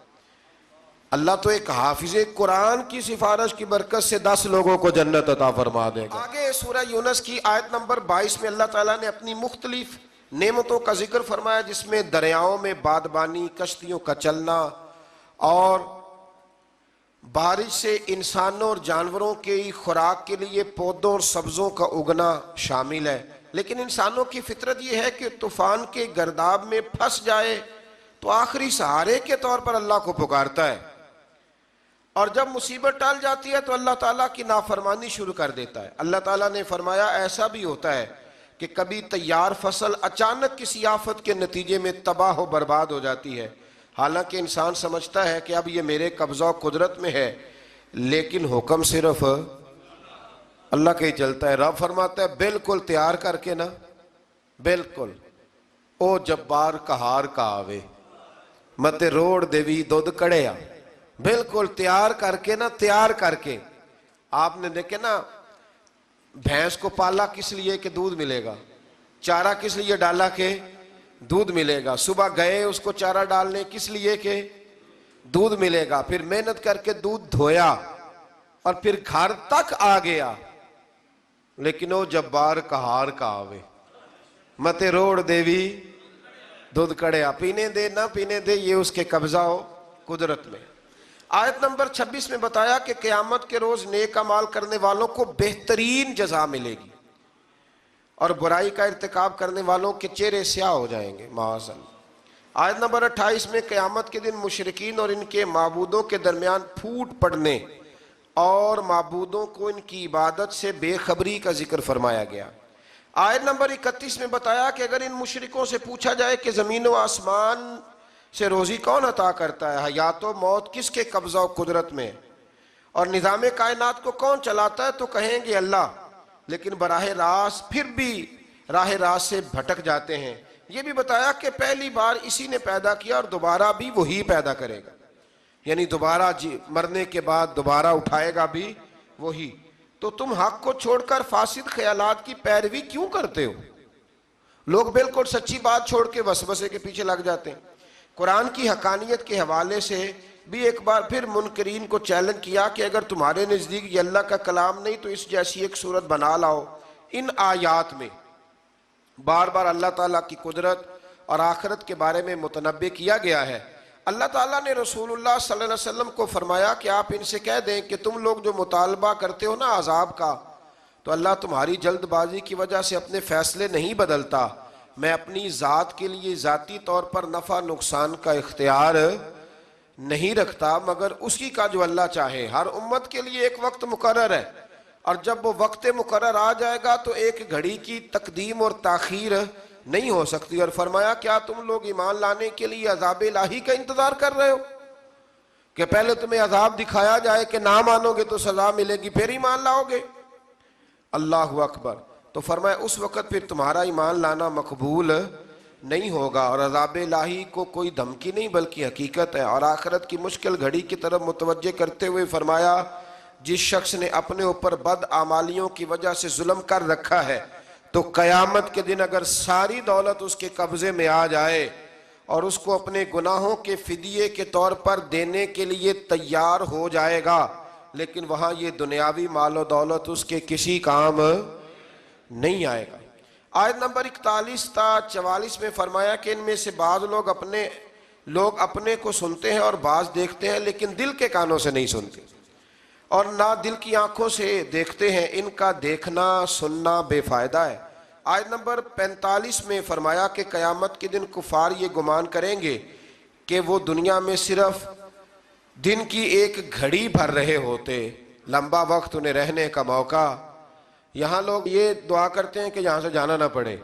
اللہ تو ایک حافظ قرآن کی سفارش کی برکت سے 10 لوگوں کو جنت عطا فرما دے گا۔ آگے سورہ یونس کی آیت نمبر 22 میں اللہ تعالیٰ نے اپنی مختلف نعمتوں کا ذکر فرمایا، جس میں دریاؤں میں بادبانی، کشتیوں کا چلنا اور بارش سے انسانوں اور جانوروں کی خوراک کے لیے پودوں اور سبزوں کا اگنا شامل ہے، لیکن انسانوں کی فطرت یہ ہے کہ طوفان کے گرداب میں پھنس جائے تو آخری سہارے کے طور پر اللہ کو پکارتا ہے، اور جب مصیبت ٹال جاتی ہے تو اللہ تعالیٰ کی نافرمانی شروع کر دیتا ہے۔ اللہ تعالیٰ نے فرمایا ایسا بھی ہوتا ہے کہ کبھی تیار فصل اچانک کسی آفت کے نتیجے میں تباہ و برباد ہو جاتی ہے، حالانکہ انسان سمجھتا ہے کہ اب یہ میرے قبضہ و قدرت میں ہے، لیکن حکم صرف اللہ کا ہی چلتا ہے۔ رب فرماتا ہے بالکل تیار کر کے نا، بالکل او جبار کہار کا آوے مت روڑ دیوی دودھ کڑیا، بالکل تیار کر کے نا، تیار کر کے۔ آپ نے دیکھے نا بھینس کو پالا کس لیے کہ دودھ ملے گا، چارہ کس لیے ڈالا کہ دودھ ملے گا، صبح گئے اس کو چارہ ڈالنے کس لیے کہ دودھ ملے گا، پھر محنت کر کے دودھ دھویا اور پھر گھر تک آ گیا، لیکن وہ جبار کہار کا آوے متے روڑ دیوی دودھ کڑیا، پینے دے نہ پینے دے یہ اس کے قبضہ ہو قدرت میں۔ آیت نمبر 26 میں بتایا کہ قیامت کے روز نیک اعمال کرنے والوں کو بہترین جزا ملے گی اور برائی کا ارتکاب کرنے والوں کے چہرے سیاہ ہو جائیں گے معاذ اللہ۔ آیت نمبر 28 میں قیامت کے دن مشرکین اور ان کے معبودوں کے درمیان پھوٹ پڑنے اور معبودوں کو ان کی عبادت سے بے خبری کا ذکر فرمایا گیا۔ آیت نمبر 31 میں بتایا کہ اگر ان مشرکوں سے پوچھا جائے کہ زمین و آسمان سے روزی کون عطا کرتا ہے، حیات و موت کس کے قبضہ و قدرت میں، اور نظام کائنات کو کون چلاتا ہے، تو کہیں گے اللہ، لیکن براہ راست پھر بھی راہ راست سے بھٹک جاتے ہیں۔ یہ بھی بتایا کہ پہلی بار اسی نے پیدا کیا اور دوبارہ بھی وہی پیدا کرے گا، یعنی دوبارہ مرنے کے بعد دوبارہ اٹھائے گا بھی وہی۔ تو تم حق کو چھوڑ کر فاسد خیالات کی پیروی کیوں کرتے ہو؟ لوگ بالکل سچی بات چھوڑ کے وسوسے کے پیچھے لگ جاتے ہیں۔ قرآن کی حقانیت کے حوالے سے بھی ایک بار پھر منکرین کو چیلنج کیا کہ اگر تمہارے نزدیک یہ اللہ کا کلام نہیں تو اس جیسی ایک صورت بنا لاؤ۔ ان آیات میں بار بار اللہ تعالیٰ کی قدرت اور آخرت کے بارے میں متنبہ کیا گیا ہے۔ اللہ تعالیٰ نے رسول اللہ صلی اللہ علیہ وسلم کو فرمایا کہ آپ ان سے کہہ دیں کہ تم لوگ جو مطالبہ کرتے ہو نا عذاب کا، تو اللہ تمہاری جلد بازی کی وجہ سے اپنے فیصلے نہیں بدلتا۔ میں اپنی ذات کے لیے ذاتی طور پر نفع نقصان کا اختیار نہیں رکھتا مگر اسی کا جو اللہ چاہے۔ ہر امت کے لیے ایک وقت مقرر ہے، اور جب وہ وقت مقرر آ جائے گا تو ایک گھڑی کی تقدیم اور تاخیر نہیں ہو سکتی۔ اور فرمایا کیا تم لوگ ایمان لانے کے لیے عذاب الہی کا انتظار کر رہے ہو کہ پہلے تمہیں عذاب دکھایا جائے کہ نہ مانو گے تو سزا ملے گی پھر ایمان لاؤ گے؟ اللہ اکبر۔ تو فرمایا اس وقت پھر تمہارا ایمان لانا مقبول نہیں ہوگا، اور عذاب الہی کو کوئی دھمکی نہیں بلکہ حقیقت ہے۔ اور آخرت کی مشکل گھڑی کی طرف متوجہ کرتے ہوئے فرمایا جس شخص نے اپنے اوپر بد اعمالیوں کی وجہ سے ظلم کر رکھا ہے تو قیامت کے دن اگر ساری دولت اس کے قبضے میں آ جائے اور اس کو اپنے گناہوں کے فدیے کے طور پر دینے کے لیے تیار ہو جائے گا، لیکن وہاں یہ دنیاوی مال و دولت اس کے کسی کام نہیں آئے گا۔ آیت نمبر 41 تا 44 میں فرمایا کہ ان میں سے بعض لوگ اپنے کو سنتے ہیں اور بعض دیکھتے ہیں، لیکن دل کے کانوں سے نہیں سنتے اور نہ دل کی آنکھوں سے دیکھتے ہیں، ان کا دیکھنا سننا بے فائدہ ہے۔ آیت نمبر 45 میں فرمایا کہ قیامت کے دن کفار یہ گمان کریں گے کہ وہ دنیا میں صرف دن کی ایک گھڑی بھر رہے ہوتے، لمبا وقت انہیں رہنے کا موقع۔ یہاں لوگ یہ دعا کرتے ہیں کہ یہاں سے جانا نہ پڑے،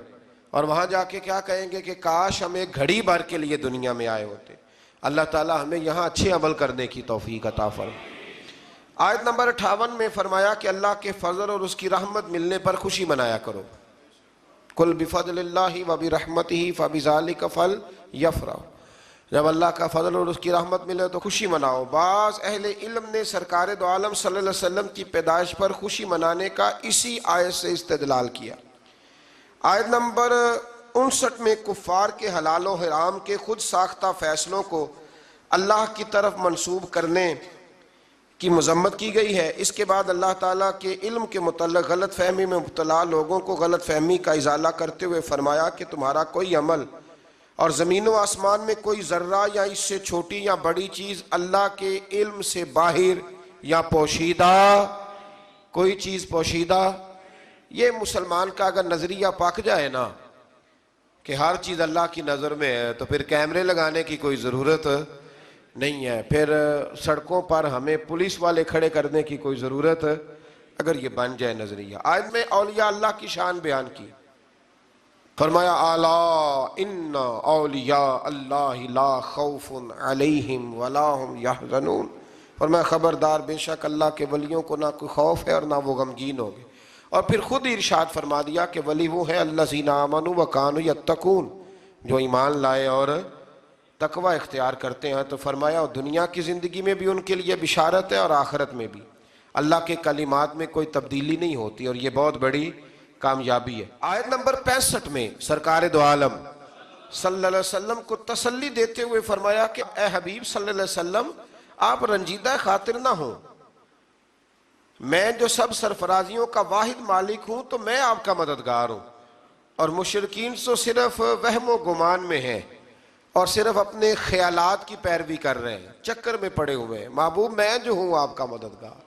اور وہاں جا کے کیا کہیں گے کہ کاش ہم ایک گھڑی بھر کے لیے دنیا میں آئے ہوتے۔ اللہ تعالیٰ ہمیں یہاں اچھے عمل کرنے کی توفیق عطا فرمائے۔ آیت نمبر 58 میں فرمایا کہ اللہ کے فضل اور اس کی رحمت ملنے پر خوشی منایا کرو۔ قل بفضل اللہ وبرحمتہ فبذلک فلیفرحوا، جب اللہ کا فضل اور اس کی رحمت ملے تو خوشی مناؤ۔ بعض اہل علم نے سرکار دو عالم صلی اللہ علیہ وسلم کی پیدائش پر خوشی منانے کا اسی آیت سے استدلال کیا۔ آیت نمبر 59 میں کفار کے حلال و حرام کے خود ساختہ فیصلوں کو اللہ کی طرف منسوب کرنے کی مذمت کی گئی ہے۔ اس کے بعد اللہ تعالیٰ کے علم کے متعلق غلط فہمی میں مبتلا لوگوں کو غلط فہمی کا ازالہ کرتے ہوئے فرمایا کہ تمہارا کوئی عمل اور زمین و آسمان میں کوئی ذرہ یا اس سے چھوٹی یا بڑی چیز اللہ کے علم سے باہر یا پوشیدہ، کوئی چیز پوشیدہ. یہ مسلمان کا اگر نظریہ پک جائے نا کہ ہر چیز اللہ کی نظر میں ہے تو پھر کیمرے لگانے کی کوئی ضرورت نہیں ہے، پھر سڑکوں پر ہمیں پولیس والے کھڑے کرنے کی کوئی ضرورت اگر یہ بن جائے نظریہ. آیت میں اولیاء اللہ کی شان بیان کی، فرمایا الا ان اولیاء اللہ لا خوف علیہم ولا هم یحزنون. فرمایا خبردار، بے شک اللہ کے ولیوں کو نہ کوئی خوف ہے اور نہ وہ غمگین ہوں گے. اور پھر خود ہی ارشاد فرما دیا کہ ولی وہ ہے الذین آمنوا وکانوا یتقون، جو ایمان لائے اور تقوی اختیار کرتے ہیں. تو فرمایا اور دنیا کی زندگی میں بھی ان کے لیے بشارت ہے اور آخرت میں بھی. اللہ کے کلمات میں کوئی تبدیلی نہیں ہوتی اور یہ بہت بڑی کامیابی ہے. آیت نمبر 65 میں سرکار دو عالم صلی اللہ علیہ وسلم کو تسلی دیتے ہوئے فرمایا کہ اے حبیب صلی اللہ علیہ وسلم، آپ رنجیدہ خاطر نہ ہوں، میں جو سب سرفرازیوں کا واحد مالک ہوں تو میں آپ کا مددگار ہوں. اور مشرکین تو صرف وہم و گمان میں ہیں اور صرف اپنے خیالات کی پیروی کر رہے ہیں، چکر میں پڑے ہوئے ہیں. محبوب میں جو ہوں آپ کا مددگار،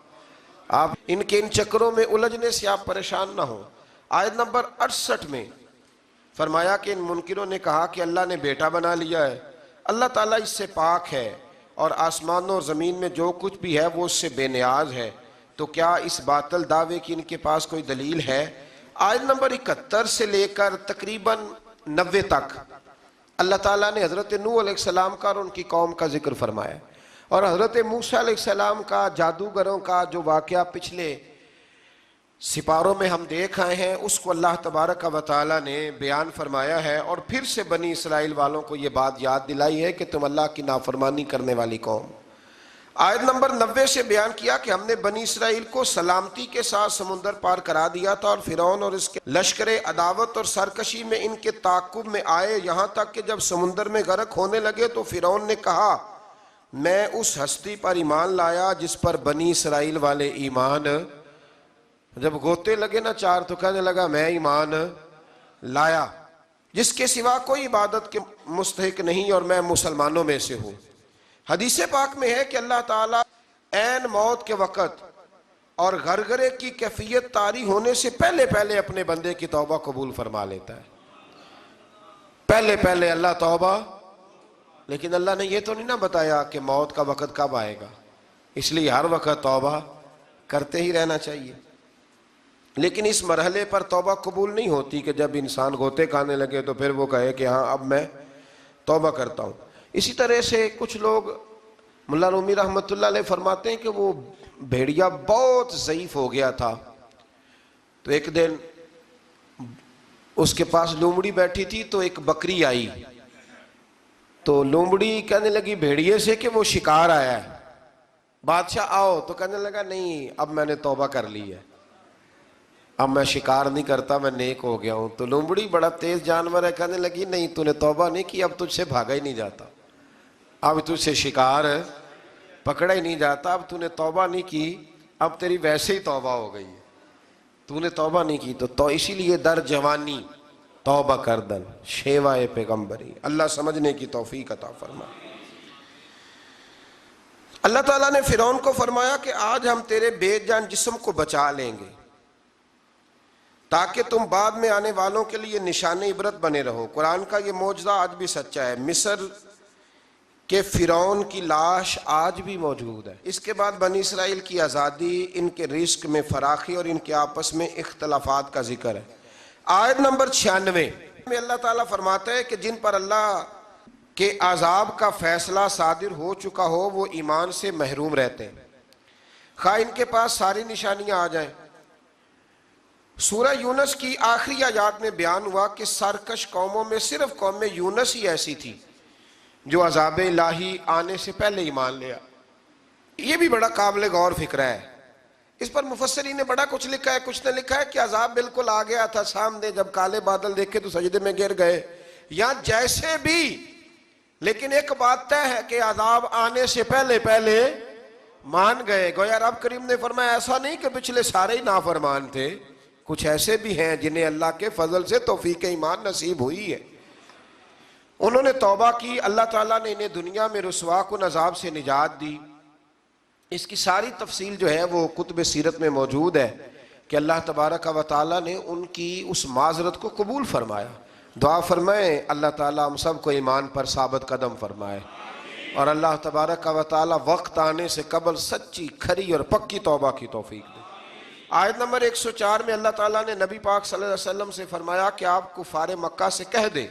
آپ ان کے ان چکروں میں الجھنے سے آپ پریشان نہ ہوں. آیت نمبر 68 میں فرمایا کہ ان منکروں نے کہا کہ اللہ نے بیٹا بنا لیا ہے. اللہ تعالیٰ اس سے پاک ہے اور آسمانوں اور زمین میں جو کچھ بھی ہے وہ اس سے بے نیاز ہے. تو کیا اس باطل دعوے کی ان کے پاس کوئی دلیل ہے؟ آیت نمبر 71 سے لے کر تقریباً 90 تک اللہ تعالیٰ نے حضرت نوح علیہ السلام کا اور ان کی قوم کا ذکر فرمایا، اور حضرت موسیٰ علیہ السلام کا جادوگروں کا جو واقعہ پچھلے سپاروں میں ہم دیکھ آئے ہیں اس کو اللہ تبارک و تعالیٰ نے بیان فرمایا ہے. اور پھر سے بنی اسرائیل والوں کو یہ بات یاد دلائی ہے کہ تم اللہ کی نافرمانی کرنے والی قوم. آیت نمبر 90 سے بیان کیا کہ ہم نے بنی اسرائیل کو سلامتی کے ساتھ سمندر پار کرا دیا تھا، اور فرعون اور اس کے لشکر عداوت اور سرکشی میں ان کے تعاقب میں آئے، یہاں تک کہ جب سمندر میں غرق ہونے لگے تو فرعون نے کہا میں اس ہستی پر ایمان لایا جس پر بنی اسرائیل والے ایمان. جب گوتے لگے نا چار تو کہنے لگا میں ایمان لایا، جس کے سوا کوئی عبادت کے مستحق نہیں اور میں مسلمانوں میں سے ہوں. حدیث پاک میں ہے کہ اللہ تعالیٰ عین موت کے وقت اور غرغرے کی کیفیت طاری ہونے سے پہلے اپنے بندے کی توبہ قبول فرما لیتا ہے. پہلے اللہ توبہ، لیکن اللہ نے یہ تو نہیں نہ بتایا کہ موت کا وقت کب آئے گا، اس لیے ہر وقت توبہ کرتے ہی رہنا چاہیے. لیکن اس مرحلے پر توبہ قبول نہیں ہوتی کہ جب انسان غوطے کھانے لگے تو پھر وہ کہے کہ ہاں اب میں توبہ کرتا ہوں. اسی طرح سے کچھ لوگ، ملا رومی رحمۃ اللہ علیہ فرماتے ہیں کہ وہ بھیڑیا بہت ضعیف ہو گیا تھا، تو ایک دن اس کے پاس لومڑی بیٹھی تھی تو ایک بکری آئی، تو لومڑی کہنے لگی بھیڑیے سے کہ وہ شکار آیا ہے، بادشاہ آؤ. تو کہنے لگا نہیں اب میں نے توبہ کر لی ہے، اب میں شکار نہیں کرتا، میں نیک ہو گیا ہوں. تو لومڑی بڑا تیز جانور ہے، کہنے لگی نہیں تو نے توبہ نہیں کی، اب تجھ سے بھاگا ہی نہیں جاتا، اب تجھ سے شکار پکڑا ہی نہیں جاتا، اب تو نے توبہ نہیں کی، اب تیری ویسے ہی توبہ ہو گئی ہے، تو نے توبہ نہیں کی. تو اسی لیے در جوانی توبہ کردن شیوائے پیغمبری. اللہ سمجھنے کی توفیق عطا فرمائے. اللہ تعالیٰ نے فرعون کو فرمایا کہ آج ہم تیرے بے جان جسم کو بچا لیں گے تاکہ تم بعد میں آنے والوں کے لیے نشان عبرت بنے رہو. قرآن کا یہ معجزہ آج بھی سچا ہے. مصر کے فرعون کی لاش آج بھی موجود ہے. اس کے بعد بنی اسرائیل کی آزادی، ان کے رزق میں فراخی اور ان کے آپس میں اختلافات کا ذکر ہے. آیت نمبر 96 میں اللہ تعالیٰ فرماتا ہے کہ جن پر اللہ کے عذاب کا فیصلہ صادر ہو چکا ہو وہ ایمان سے محروم رہتے ہیں، خواہ ان کے پاس ساری نشانیاں آ جائیں. سورہ یونس کی آخری آیات میں بیان ہوا کہ سرکش قوموں میں صرف قوم یونس ہی ایسی تھی جو عذاب الہی آنے سے پہلے ایمان لیا. یہ بھی بڑا قابل غور فکر ہے. اس پر مفسرین نے بڑا کچھ لکھا ہے. کچھ نے لکھا ہے کہ عذاب بالکل آ گیا تھا سامنے، جب کالے بادل دیکھے تو سجدے میں گر گئے، یا جیسے بھی، لیکن ایک بات طے ہے کہ عذاب آنے سے پہلے مان گئے. گویا رب کریم نے فرمایا ایسا نہیں کہ پچھلے سارے ہی نافرمان تھے، کچھ ایسے بھی ہیں جنہیں اللہ کے فضل سے توفیق ایمان نصیب ہوئی ہے. انہوں نے توبہ کی، اللہ تعالیٰ نے انہیں دنیا میں رسوا کن عذاب سے نجات دی۔ اس کی ساری تفصیل جو ہے وہ کتب سیرت میں موجود ہے کہ اللہ تبارک و تعالیٰ نے ان کی اس معذرت کو قبول فرمایا۔ دعا فرمائیں اللہ تعالیٰ ہم سب کو ایمان پر ثابت قدم فرمائے، اور اللہ تبارک و تعالیٰ وقت آنے سے قبل سچی کھری اور پکی توبہ کی توفیق دے۔ آیت نمبر 104 میں اللہ تعالیٰ نے نبی پاک صلی اللہ علیہ وسلم سے فرمایا کہ آپ کفار مکہ سے کہہ دیں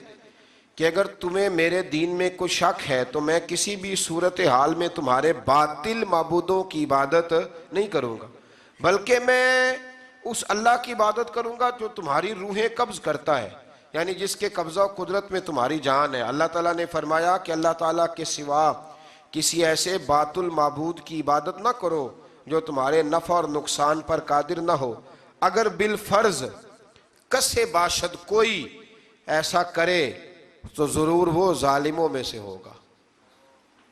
کہ اگر تمہیں میرے دین میں کوئی شک ہے تو میں کسی بھی صورتحال میں تمہارے باطل معبودوں کی عبادت نہیں کروں گا، بلکہ میں اس اللہ کی عبادت کروں گا جو تمہاری روحیں قبض کرتا ہے، یعنی جس کے قبضہ و قدرت میں تمہاری جان ہے۔ اللہ تعالیٰ نے فرمایا کہ اللہ تعالیٰ کے سوا کسی ایسے باطل معبود کی عبادت نہ کرو جو تمہارے نفع اور نقصان پر قادر نہ ہو، اگر بالفرض کسے باشد کوئی ایسا کرے تو ضرور وہ ظالموں میں سے ہوگا۔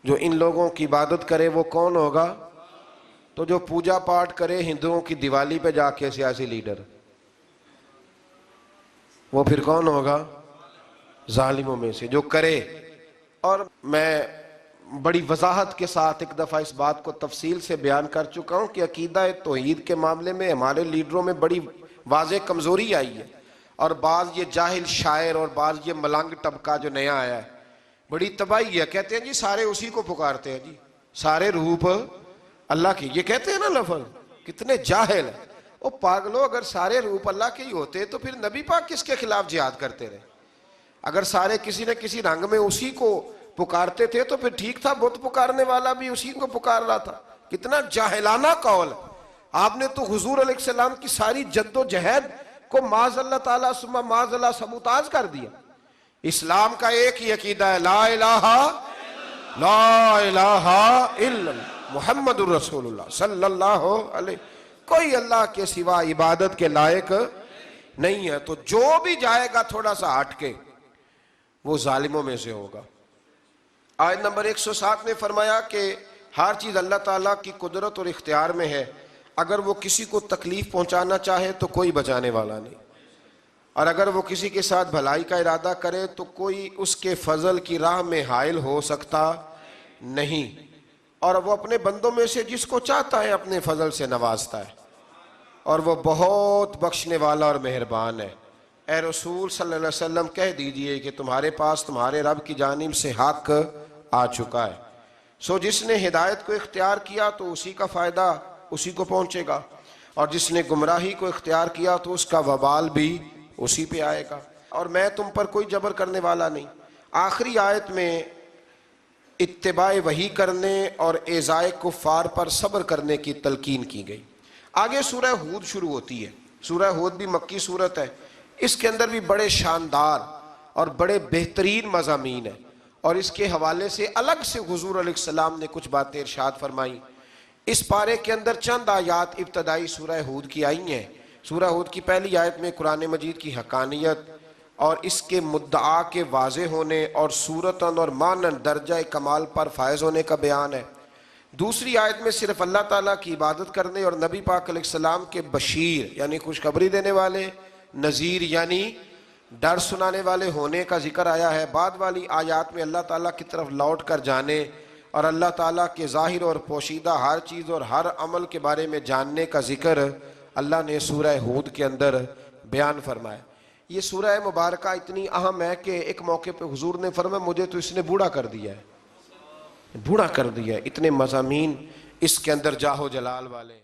جو ان لوگوں کی عبادت کرے وہ کون ہوگا؟ تو جو پوجا پاٹ کرے ہندوؤں کی دیوالی پہ جا کے سیاسی لیڈر، وہ پھر کون ہوگا؟ ظالموں میں سے جو کرے۔ اور میں بڑی وضاحت کے ساتھ ایک دفعہ اس بات کو تفصیل سے بیان کر چکا ہوں کہ عقیدہ توحید کے معاملے میں ہمارے لیڈروں میں بڑی واضح کمزوری آئی ہے، اور بعض یہ جاہل شاعر اور بعض یہ ملنگ طبقہ جو نیا آیا ہے بڑی تباہی ہے، کہتے ہیں جی سارے اسی کو پکارتے ہیں، جی سارے روپ اللہ کی، یہ کہتے ہیں نا لفظ، کتنے جاہل ہیں۔ او پاگلو، اگر سارے روپ اللہ کے ہی ہوتے تو پھر نبی پاک کس کے خلاف جہاد کرتے رہے؟ اگر سارے کسی نہ کسی رنگ میں اسی کو پکارتے تھے تو پھر ٹھیک تھا، بت پکارنے والا بھی اسی کو پکار رہا تھا۔ کتنا جاہلانہ قول ہے۔ آپ نے تو حضور علیہ السلام کی ساری جد و جہد کو معاذ اللہ تعالیٰ ثم معاذ اللہ سبوتاج کر دیا۔ اسلام کا ایک ہی عقیدہ ہے، لا الہ الا محمد الرسول اللہ صلی اللہ علیہ، کوئی اللہ کے سوا عبادت کے لائق نہیں ہے۔ تو جو بھی جائے گا تھوڑا سا ہٹ کے وہ ظالموں میں سے ہوگا۔ آیت نمبر 107 میں فرمایا کہ ہر چیز اللہ تعالیٰ کی قدرت اور اختیار میں ہے، اگر وہ کسی کو تکلیف پہنچانا چاہے تو کوئی بچانے والا نہیں، اور اگر وہ کسی کے ساتھ بھلائی کا ارادہ کرے تو کوئی اس کے فضل کی راہ میں حائل ہو سکتا نہیں، اور وہ اپنے بندوں میں سے جس کو چاہتا ہے اپنے فضل سے نوازتا ہے، اور وہ بہت بخشنے والا اور مہربان ہے۔ اے رسول صلی اللہ علیہ وسلم کہہ دیجئے کہ تمہارے پاس تمہارے رب کی جانب سے حق آ چکا ہے، سو جس نے ہدایت کو اختیار کیا تو اسی کا فائدہ اسی کو پہنچے گا، اور جس نے گمراہی کو اختیار کیا تو اس کا وبال بھی اسی پہ آئے گا، اور میں تم پر کوئی جبر کرنے والا نہیں۔ آخری آیت میں اتباع وحی کرنے اور ایذائے کفار پر صبر کرنے کی تلقین کی گئی۔ آگے سورہ ہود شروع ہوتی ہے۔ سورہ ہود بھی مکی صورت ہے، اس کے اندر بھی بڑے شاندار اور بڑے بہترین مضامین ہیں، اور اس کے حوالے سے الگ سے حضور علیہ السلام نے کچھ باتیں ارشاد فرمائی۔ اس پارے کے اندر چند آیات ابتدائی سورہ ہود کی آئی ہیں۔ سورہ ہود کی پہلی آیت میں قرآن مجید کی حقانیت اور اس کے مدعا کے واضح ہونے اور صورتاً اور معناً درجہ کمال پر فائز ہونے کا بیان ہے۔ دوسری آیت میں صرف اللہ تعالیٰ کی عبادت کرنے اور نبی پاک علیہ السلام کے بشیر یعنی خوشخبری دینے والے، نذیر یعنی ڈر سنانے والے ہونے کا ذکر آیا ہے۔ بعد والی آیات میں اللہ تعالیٰ کی طرف لوٹ کر جانے اور اللہ تعالیٰ کے ظاہر اور پوشیدہ ہر چیز اور ہر عمل کے بارے میں جاننے کا ذکر اللہ نے سورہ ہود کے اندر بیان فرمایا۔ یہ سورہ مبارکہ اتنی اہم ہے کہ ایک موقع پہ حضور نے فرمایا مجھے تو اس نے بوڑھا کر دیا ہے، بوڑھا کر دیا ہے، اتنے مضامین اس کے اندر جاہ و جلال والے ہیں۔